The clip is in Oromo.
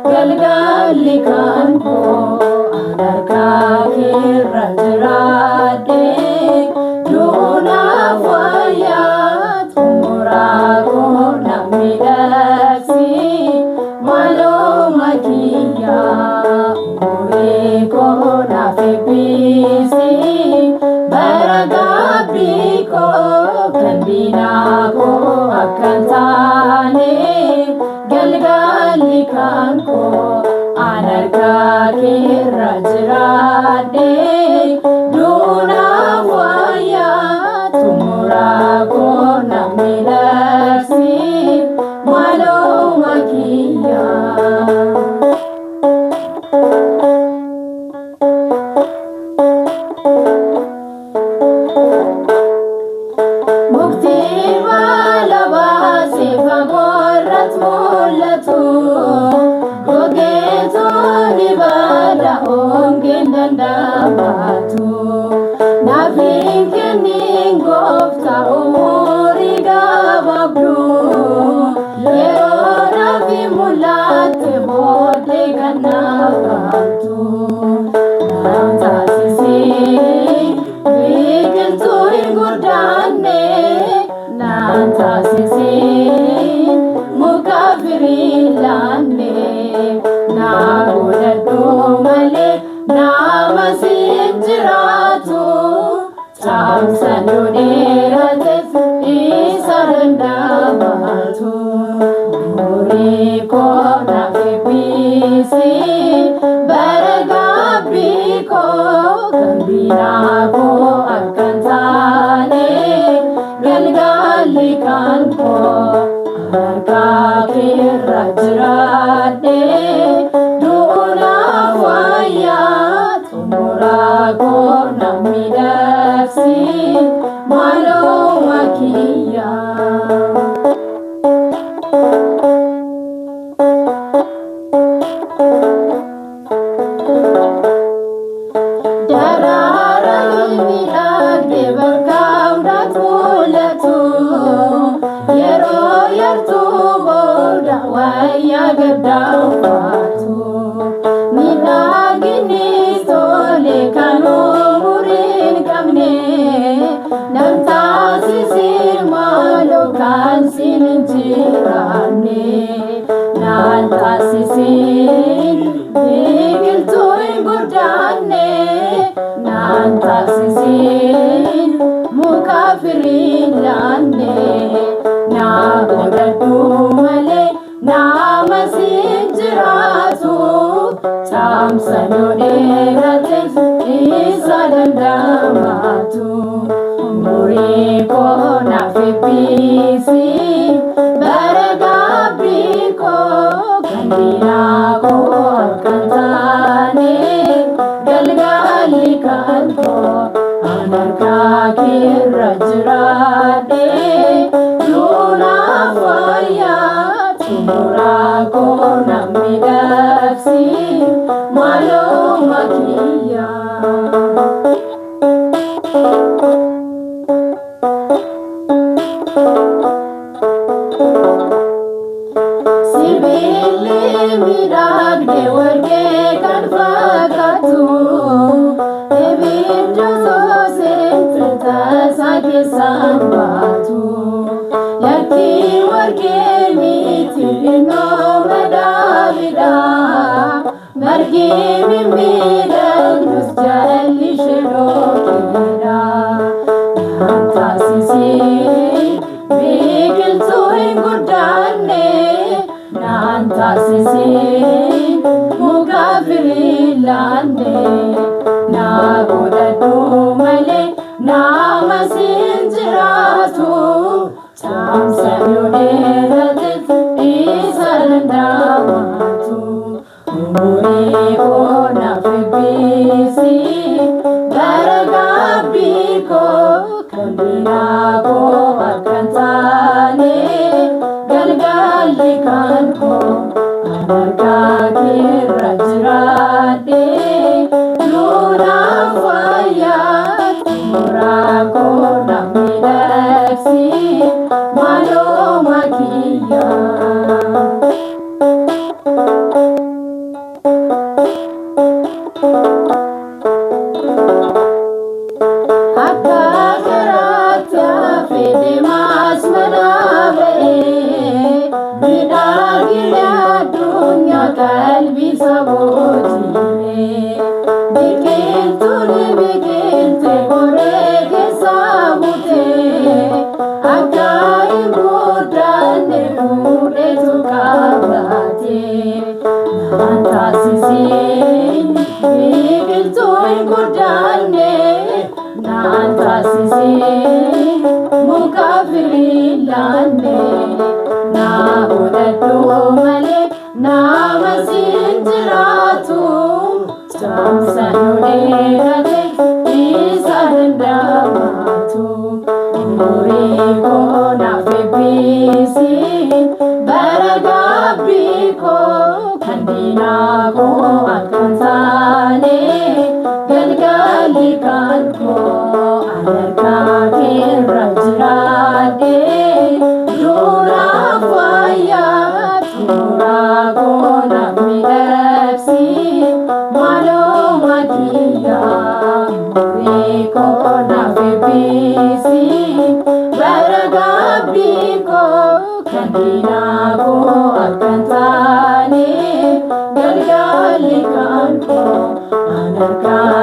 galgalli kan koo harka keerra jiraadhe duunaaf wayyaa xumuraa koo na miidhagsi maaloo kiyyaa umurii koo naaf eebbisi bara gaabbii koo kan diinaa koo akka hin taane galgalli kan koo harka keerra jiraadhe duunaaf wayyaa xumuraa koo na miidhagsi maaloo kiyyaa. Muktii baala baasee fagoorratti mul'atu gogeetonni baala hongeen dandamatu naaf hin kennin gooftaa umurii gabaabdu yeroo naaf mul'atte booddee kan naaf baatu naaf taasisee biqiltuu hin guddanne naan taasisee muka firii laanne naa godhadhu malee nama siin jiraatu caamsaan yoo dheerateef isa dandamatu umurii koo naaf eebbisi bara gaabbii koo kan diinaa koo akka hin taane galgalli kan koo harka keerra jiraadhe duunaaf wayyaa xumuraa koo na miidhagsi maaloo kiyyaa. Daraaraa miidhagdee bakka hundaatti mul'atu yeroo yartuu booda wayyaa gaddaa uffatu miidhaginni tole kan umurii hin qabne nam taasisee maaloo kan siin hin jiraanne naan taasisee biqiltuu hin guddanne naan taasisee muka firii laanne naa godhadhu malee nama siin jiraatu caamsaan yoo dheerateef isa dandamatu umurii koo naaf eebbisi bara gaabbii koo kan diinaa koo akka hin taane galgalli kan koo harka keerra jiraadhe duunaaf wayyaa xumuraa koo na miidhagsi maaloo kiyyaa. Sibiilli miidhagdee warqee kan fakkaatu ibidda sooseen tasaa keessaan baatu lakkii warqee miti dhinnoo madaalidha margi mimmiidhagnus jaalli ishee dhooqeedha naan taasisee biqiltuu hin guddanne naan taasisee muka firii laanne naa godhadhu malee nama siin jiraatu caamsaan yoo dheerateef isa dandamatu umurii koo naaf eebbisi bara gaabbii koo kan diinaa koo akka hin taane galgalli kan koo harka keerra jiraadhe duunaaf wayyaa xumuraa koo na miidhagsi maaloo kiyyaa. Naantaasisiin biqiltuu hin guddanne naantaasisiin muka firii laanne naa godhadhu malee nama siin jiraatu caamsa nu dheerate isa dandamatu umurii koo naaf eebbisi bara gaabbii koo kan diinaa koo akka hin taane galgalli kan koo harkaa keerra jiraadhe duuraaf wayyaa xumuraa koo naaf miidhagsi maaloo makiyyaa umurii koo naaf eebbisi bara gaabbii koo kan diinaa koo akka hin taane galgalli kan koo harkaa